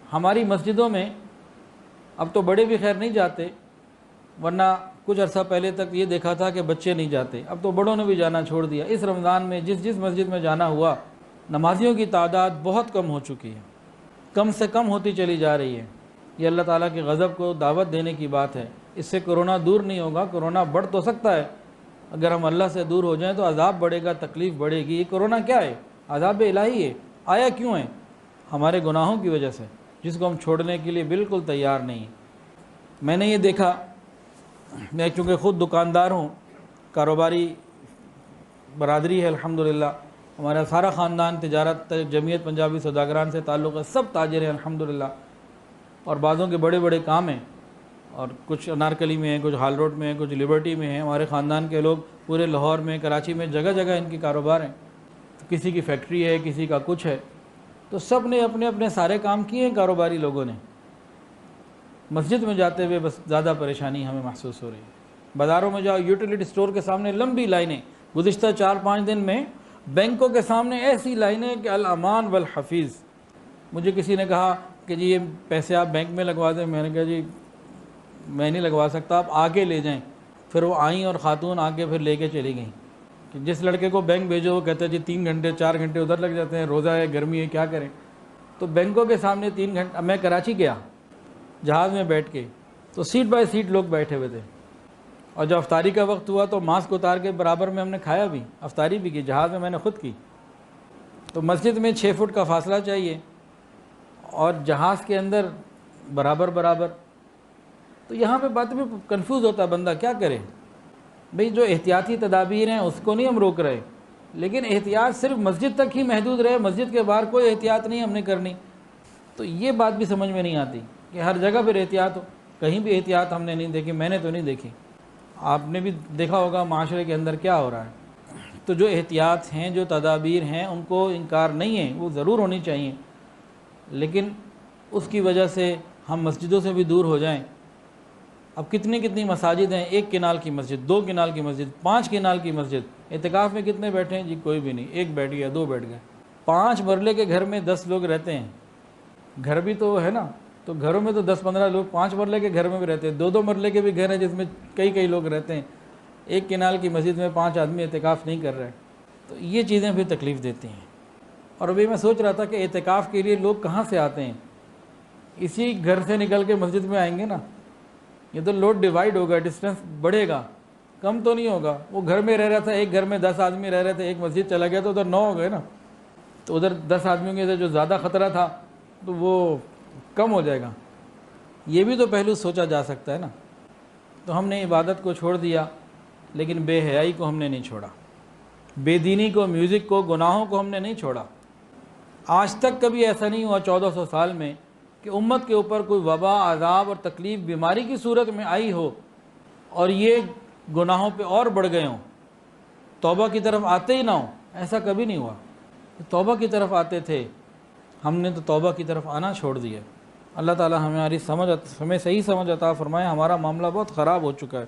ہماری مسجدوں میں اب تو بڑے بھی خیر نہیں جاتے، ورنہ کچھ عرصہ پہلے تک یہ دیکھا تھا کہ بچے نہیں جاتے، اب تو بڑوں نے بھی جانا چھوڑ دیا۔ اس رمضان میں جس مسجد میں جانا ہوا، نمازیوں کی تعداد بہت کم ہو چکی ہے، کم سے کم ہوتی چلی جا رہی ہے۔ یہ اللہ تعالیٰ کے غضب کو دعوت دینے کی بات ہے۔ اس سے کرونا دور نہیں ہوگا، کرونا بڑھ تو سکتا ہے، اگر ہم اللہ سے دور ہو جائیں تو عذاب بڑھے گا، تکلیف بڑھے گی۔ یہ کرونا کیا ہے؟ عذاب الہی ہے۔ آیا کیوں ہے؟ ہمارے گناہوں کی وجہ سے، جس کو ہم چھوڑنے کے لیے بالکل تیار نہیں ہیں۔ میں نے یہ دیکھا، میں چونکہ خود دکاندار ہوں، کاروباری برادری ہے الحمدللہ، ہمارا سارا خاندان تجارت، جمعیت پنجابی سوداگران سے تعلق ہے، سب تاجر ہیں الحمدللہ، اور بعضوں کے بڑے بڑے کام ہیں، اور کچھ انارکلی میں ہیں، کچھ ہال روڈ میں ہیں، کچھ لبرٹی میں ہیں۔ ہمارے خاندان کے لوگ پورے لاہور میں، کراچی میں، جگہ جگہ ان کے کاروبار ہیں، کسی کی فیکٹری ہے، کسی کا کچھ ہے، تو سب نے اپنے اپنے سارے کام کیے ہیں کاروباری لوگوں نے۔ مسجد میں جاتے ہوئے بس زیادہ پریشانی ہمیں محسوس ہو رہی ہے۔ بازاروں میں جاؤ، یوٹیلیٹی سٹور کے سامنے لمبی لائنیں، گزشتہ 4-5 دن میں بینکوں کے سامنے ایسی لائنیں کہ الامان والحفیظ۔ مجھے کسی نے کہا کہ جی یہ پیسے آپ بینک میں لگوا دیں، میں نے کہا جی میں نہیں لگوا سکتا، آپ آگے لے جائیں۔ پھر وہ آئیں اور خاتون آگے پھر لے کے چلی گئیں کہ جس لڑکے کو بینک بھیجو وہ کہتے ہیں جی 3 گھنٹے 4 گھنٹے ادھر لگ جاتے ہیں، روزہ ہے، گرمی ہے، کیا کریں۔ تو بینکوں کے سامنے 3 گھنٹے۔ میں کراچی گیا جہاز میں بیٹھ کے، تو سیٹ بائی سیٹ لوگ بیٹھے ہوئے تھے، اور جب افطاری کا وقت ہوا تو ماسک اتار کے برابر میں ہم نے کھایا بھی، افطاری بھی کی، جہاز میں نے خود کی۔ تو مسجد میں 6 فٹ کا فاصلہ چاہیے، اور جہاز کے اندر برابر برابر۔ تو یہاں پہ بات میں کنفیوز ہوتا ہے بندہ، کیا کرے بھئی؟ جو احتیاطی تدابیر ہیں اس کو نہیں ہم روک رہے، لیکن احتیاط صرف مسجد تک ہی محدود رہے، مسجد کے باہر کوئی احتیاط نہیں ہم نے کرنی۔ تو یہ بات بھی سمجھ میں نہیں آتی کہ ہر جگہ پھر احتیاط ہو، کہیں بھی احتیاط ہم نے نہیں دیکھی، میں نے تو نہیں دیکھی۔ آپ نے بھی دیکھا ہوگا معاشرے کے اندر کیا ہو رہا ہے۔ تو جو احتیاط ہیں، جو تدابیر ہیں، ان کو انکار نہیں ہے، وہ ضرور ہونی چاہیے، لیکن اس کی وجہ سے ہم مسجدوں سے بھی دور ہو جائیں۔ اب کتنی مساجد ہیں، 1 کنال کی مسجد، 2 کنال کی مسجد، 5 کنال کی مسجد۔ اعتکاف میں کتنے بیٹھے ہیں جی؟ کوئی بھی نہیں، 1 بیٹھ گیا، 2 بیٹھ گئے۔ 5 مرلے کے گھر میں 10 لوگ رہتے ہیں، گھر بھی تو ہے نا، تو گھروں میں تو 10-15 لوگ 5 مرلے کے گھر میں بھی رہتے ہیں، 2-2 مرلے کے بھی گھر ہیں جس میں کئی لوگ رہتے ہیں۔ 1 کنال کی مسجد میں 5 آدمی اعتکاف نہیں کر رہے، تو یہ چیزیں بھی تکلیف دیتی ہیں۔ اور ابھی میں سوچ رہا تھا کہ اعتکاف کے لیے لوگ کہاں سے آتے ہیں؟ اسی گھر سے نکل کے مسجد میں آئیں گے نا، یہ تو لوڈ ڈیوائیڈ ہوگا، ڈسٹینس بڑھے گا، کم تو نہیں ہوگا۔ وہ گھر میں رہ رہا تھا، ایک گھر میں 10 آدمی رہ رہے تھے، ایک مسجد چلا گیا تو ادھر 9 ہو گئے نا، تو ادھر 10 آدمیوں کے جو زیادہ خطرہ تھا تو وہ کم ہو جائے گا۔ یہ بھی تو پہلو سوچا جا سکتا ہے نا۔ تو ہم نے عبادت کو چھوڑ دیا، لیکن بے حیائی کو ہم نے نہیں چھوڑا، بے دینی کو، میوزک کو، گناہوں کو ہم نے نہیں چھوڑا۔ آج تک کبھی ایسا نہیں ہوا 1400 سال میں کہ امت کے اوپر کوئی وبا، عذاب اور تکلیف بیماری کی صورت میں آئی ہو اور یہ گناہوں پہ اور بڑھ گئے ہوں، توبہ کی طرف آتے ہی نہ ہوں۔ ایسا کبھی نہیں ہوا۔ توبہ کی طرف آتے تھے، ہم نے تو توبہ کی طرف آنا چھوڑ دیا۔ اللہ تعالی ہماری ہمیں صحیح سمجھ عطا فرمائے۔ ہمارا معاملہ بہت خراب ہو چکا ہے۔